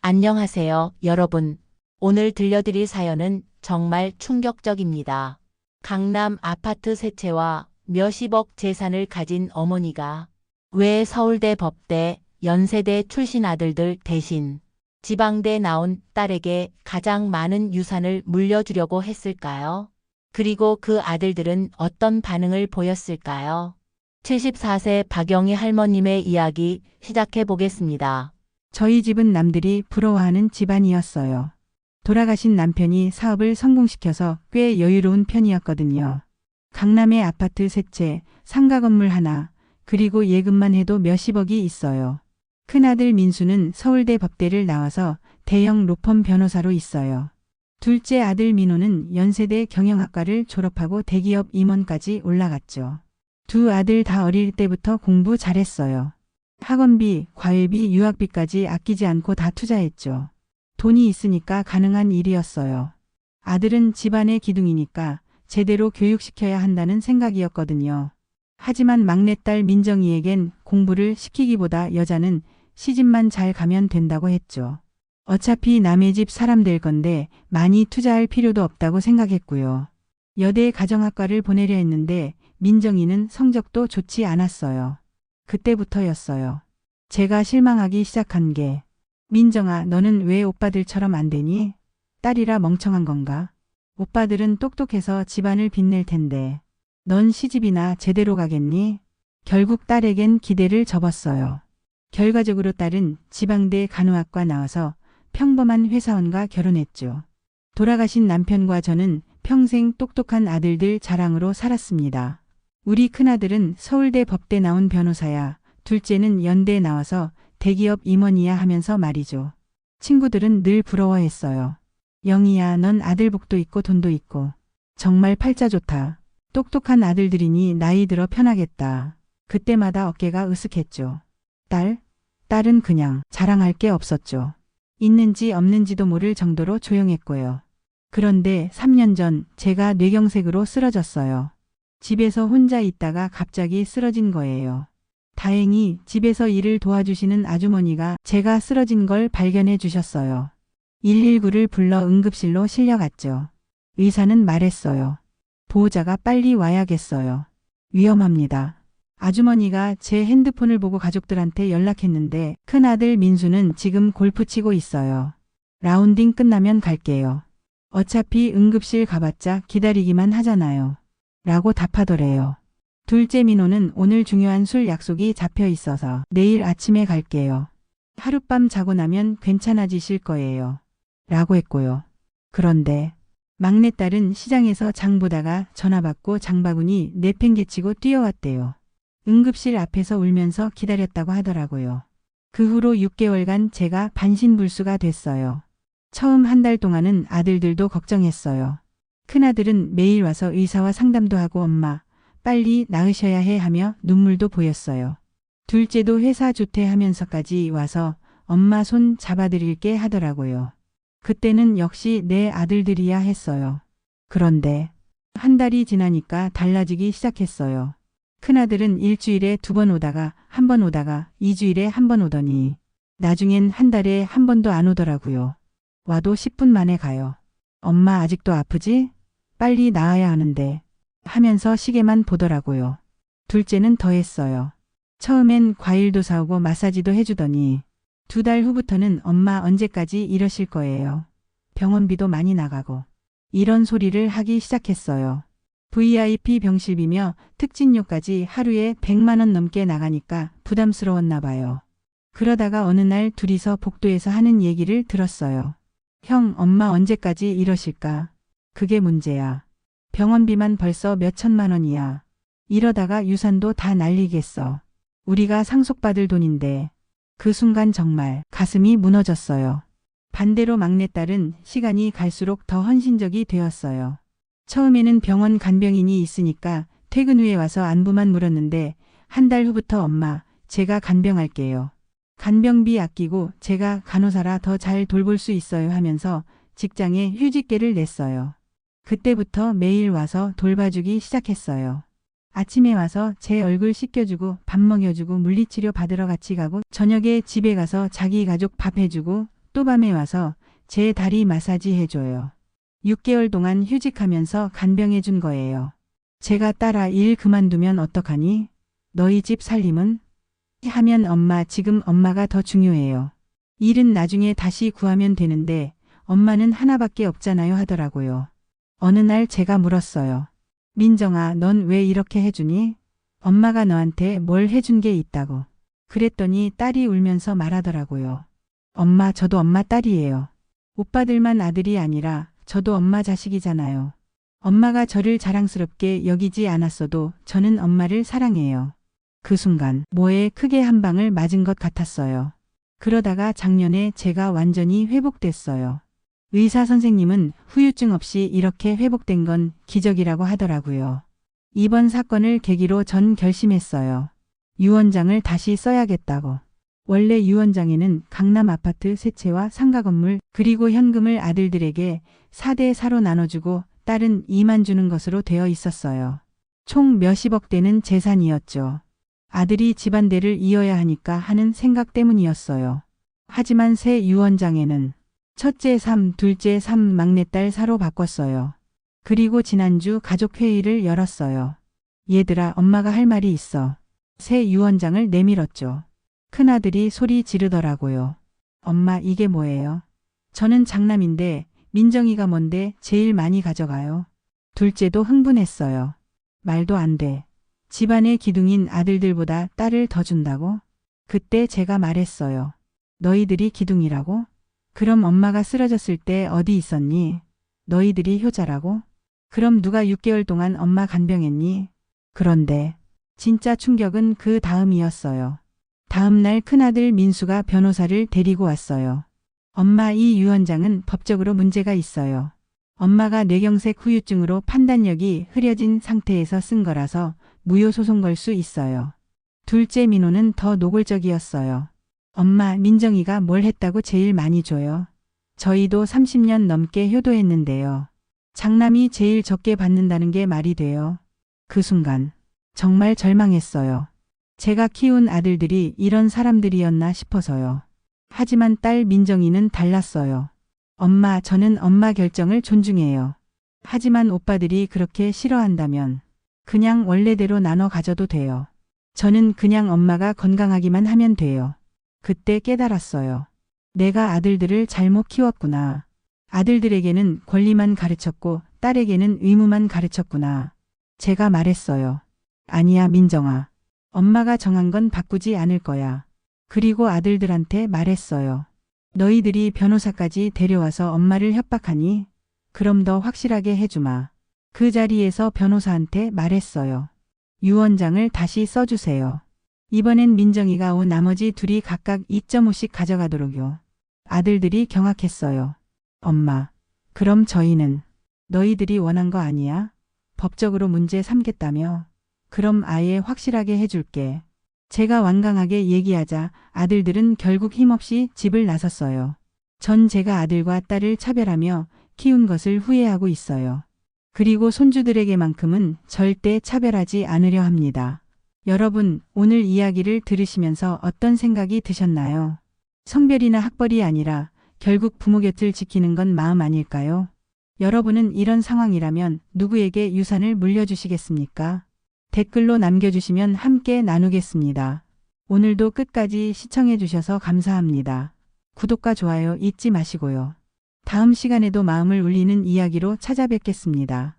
안녕하세요, 여러분. 오늘 들려드릴 사연은 정말 충격적입니다. 강남 아파트 세 채와 몇십억 재산을 가진 어머니가 왜 서울대 법대, 연세대 출신 아들들 대신 지방대 나온 딸에게 가장 많은 유산을 물려주려고 했을까요? 그리고 그 아들들은 어떤 반응을 보였을까요? 74세 박영희 할머님의 이야기 시작해 보겠습니다. 저희 집은 남들이 부러워하는 집안이었어요. 돌아가신 남편이 사업을 성공시켜서 꽤 여유로운 편이었거든요. 강남에 아파트 세 채, 상가 건물 하나, 그리고 예금만 해도 몇십억이 있어요. 큰아들 민수는 서울대 법대를 나와서 대형 로펌 변호사로 있어요. 둘째 아들 민호는 연세대 경영학과를 졸업하고 대기업 임원까지 올라갔죠. 두 아들 다 어릴 때부터 공부 잘했어요. 학원비, 과외비, 유학비까지 아끼지 않고 다 투자했죠. 돈이 있으니까 가능한 일이었어요. 아들은 집안의 기둥이니까 제대로 교육시켜야 한다는 생각이었거든요. 하지만 막내딸 민정이에겐 공부를 시키기보다 여자는 시집만 잘 가면 된다고 했죠. 어차피 남의 집 사람 될 건데 많이 투자할 필요도 없다고 생각했고요. 여대 가정학과를 보내려 했는데 민정이는 성적도 좋지 않았어요. 그때부터였어요. 제가 실망하기 시작한 게 민정아, 너는 왜 오빠들처럼 안 되니? 딸이라 멍청한 건가? 오빠들은 똑똑해서 집안을 빛낼 텐데 넌 시집이나 제대로 가겠니? 결국 딸에겐 기대를 접었어요. 결과적으로 딸은 지방대 간호학과 나와서 평범한 회사원과 결혼했죠. 돌아가신 남편과 저는 평생 똑똑한 아들들 자랑으로 살았습니다. 우리 큰아들은 서울대 법대 나온 변호사야, 둘째는 연대 나와서 대기업 임원이야 하면서 말이죠. 친구들은 늘 부러워했어요. 영희야, 넌 아들 복도 있고 돈도 있고 정말 팔자 좋다. 똑똑한 아들들이니 나이 들어 편하겠다. 그때마다 어깨가 으쓱했죠. 딸은 그냥 자랑할 게 없었죠. 있는지 없는지도 모를 정도로 조용했고요. 그런데 3년 전 제가 뇌경색으로 쓰러졌어요. 집에서 혼자 있다가 갑자기 쓰러진 거예요. 다행히 집에서 일을 도와주시는 아주머니가 제가 쓰러진 걸 발견해 주셨어요. 119를 불러 응급실로 실려갔죠. 의사는 말했어요. 보호자가 빨리 와야겠어요. 위험합니다. 아주머니가 제 핸드폰을 보고 가족들한테 연락했는데 큰아들 민수는 지금 골프 치고 있어요. 라운딩 끝나면 갈게요. 어차피 응급실 가봤자 기다리기만 하잖아요. 라고 답하더래요. 둘째 민호는 오늘 중요한 술 약속이 잡혀 있어서 내일 아침에 갈게요. 하룻밤 자고 나면 괜찮아지실 거예요. 라고 했고요. 그런데 막내딸은 시장에서 장 보다가 전화 받고 장바구니 내팽개치고 뛰어왔대요. 응급실 앞에서 울면서 기다렸다고 하더라고요. 그 후로 6개월간 제가 반신불수가 됐어요. 처음 한 달 동안은 아들들도 걱정했어요. 큰아들은 매일 와서 의사와 상담도 하고 엄마, 빨리 나으셔야 해 하며 눈물도 보였어요. 둘째도 회사 조퇴하면서까지 와서 엄마 손 잡아드릴게 하더라고요. 그때는 역시 내 아들들이야 했어요. 그런데 한 달이 지나니까 달라지기 시작했어요. 큰아들은 일주일에 2번 오다가 1번 오다가 2주일에 1번 오더니 나중엔 한 달에 1번도 안 오더라고요. 와도 10분 만에 가요. 엄마 아직도 아프지? 빨리 나아야 하는데 하면서 시계만 보더라고요. 둘째는 더 했어요. 처음엔 과일도 사오고 마사지도 해주더니 2달 후부터는 엄마 언제까지 이러실 거예요. 병원비도 많이 나가고 이런 소리를 하기 시작했어요. VIP 병실비며 특진료까지 하루에 100만 원 넘게 나가니까 부담스러웠나 봐요. 그러다가 어느 날 둘이서 복도에서 하는 얘기를 들었어요. 형, 엄마 언제까지 이러실까? 그게 문제야. 병원비만 벌써 몇 천만 원이야. 이러다가 유산도 다 날리겠어. 우리가 상속받을 돈인데. 그 순간 정말 가슴이 무너졌어요. 반대로 막내딸은 시간이 갈수록 더 헌신적이 되었어요. 처음에는 병원 간병인이 있으니까 퇴근 후에 와서 안부만 물었는데 한 달 후부터 엄마, 제가 간병할게요. 간병비 아끼고 제가 간호사라 더 잘 돌볼 수 있어요 하면서 직장에 휴직계를 냈어요. 그때부터 매일 와서 돌봐주기 시작했어요. 아침에 와서 제 얼굴 씻겨주고 밥 먹여주고 물리치료 받으러 같이 가고 저녁에 집에 가서 자기 가족 밥 해주고 또 밤에 와서 제 다리 마사지 해줘요. 6개월 동안 휴직하면서 간병해준 거예요. 제가 딸아 일 그만두면 어떡하니? 너희 집 살림은? 하면 엄마 지금 엄마가 더 중요해요. 일은 나중에 다시 구하면 되는데 엄마는 하나밖에 없잖아요 하더라고요. 어느 날 제가 물었어요. 민정아, 넌 왜 이렇게 해주니? 엄마가 너한테 뭘 해준 게 있다고. 그랬더니 딸이 울면서 말하더라고요. 엄마, 저도 엄마 딸이에요. 오빠들만 아들이 아니라 저도 엄마 자식이잖아요. 엄마가 저를 자랑스럽게 여기지 않았어도 저는 엄마를 사랑해요. 그 순간 뭐에 크게 한 방을 맞은 것 같았어요. 그러다가 작년에 제가 완전히 회복됐어요. 의사 선생님은 후유증 없이 이렇게 회복된 건 기적이라고 하더라고요. 이번 사건을 계기로 전 결심했어요. 유언장을 다시 써야겠다고. 원래 유언장에는 강남 아파트 세 채와 상가 건물 그리고 현금을 아들들에게 4대 4로 나눠주고 딸은 2만 주는 것으로 되어 있었어요. 총 몇십억 되는 재산이었죠. 아들이 집안대를 이어야 하니까 하는 생각 때문이었어요. 하지만 새 유언장에는 첫째 3, 둘째 3, 막내딸 4로 바꿨어요. 그리고 지난주 가족회의를 열었어요. 얘들아, 엄마가 할 말이 있어. 새 유언장을 내밀었죠. 큰아들이 소리 지르더라고요. 엄마, 이게 뭐예요? 저는 장남인데 민정이가 뭔데 제일 많이 가져가요? 둘째도 흥분했어요. 말도 안 돼. 집안의 기둥인 아들들보다 딸을 더 준다고? 그때 제가 말했어요. 너희들이 기둥이라고? 그럼 엄마가 쓰러졌을 때 어디 있었니? 너희들이 효자라고? 그럼 누가 6개월 동안 엄마 간병했니? 그런데 진짜 충격은 그 다음이었어요. 다음 날 큰아들 민수가 변호사를 데리고 왔어요. 엄마, 이 유언장은 법적으로 문제가 있어요. 엄마가 뇌경색 후유증으로 판단력이 흐려진 상태에서 쓴 거라서 무효 소송 걸 수 있어요. 둘째 민호는 더 노골적이었어요. 엄마, 민정이가 뭘 했다고 제일 많이 줘요? 저희도 30년 넘게 효도했는데요. 장남이 제일 적게 받는다는 게 말이 돼요. 그 순간 정말 절망했어요. 제가 키운 아들들이 이런 사람들이었나 싶어서요. 하지만 딸 민정이는 달랐어요. 엄마, 저는 엄마 결정을 존중해요. 하지만 오빠들이 그렇게 싫어한다면 그냥 원래대로 나눠 가져도 돼요. 저는 그냥 엄마가 건강하기만 하면 돼요. 그때 깨달았어요. 내가 아들들을 잘못 키웠구나. 아들들에게는 권리만 가르쳤고 딸에게는 의무만 가르쳤구나. 제가 말했어요. 아니야, 민정아. 엄마가 정한 건 바꾸지 않을 거야. 그리고 아들들한테 말했어요. 너희들이 변호사까지 데려와서 엄마를 협박하니? 그럼 더 확실하게 해주마. 그 자리에서 변호사한테 말했어요. 유언장을 다시 써주세요. 이번엔 민정이가 오 나머지 둘이 각각 2.5씩 가져가도록요. 아들들이 경악했어요. 엄마, 그럼 저희는 너희들이 원한 거 아니야? 법적으로 문제 삼겠다며? 그럼 아예 확실하게 해줄게. 제가 완강하게 얘기하자 아들들은 결국 힘없이 집을 나섰어요. 전 제가 아들과 딸을 차별하며 키운 것을 후회하고 있어요. 그리고 손주들에게만큼은 절대 차별하지 않으려 합니다. 여러분, 오늘 이야기를 들으시면서 어떤 생각이 드셨나요? 성별이나 학벌이 아니라 결국 부모 곁을 지키는 건 마음 아닐까요? 여러분은 이런 상황이라면 누구에게 유산을 물려주시겠습니까? 댓글로 남겨주시면 함께 나누겠습니다. 오늘도 끝까지 시청해주셔서 감사합니다. 구독과 좋아요 잊지 마시고요. 다음 시간에도 마음을 울리는 이야기로 찾아뵙겠습니다.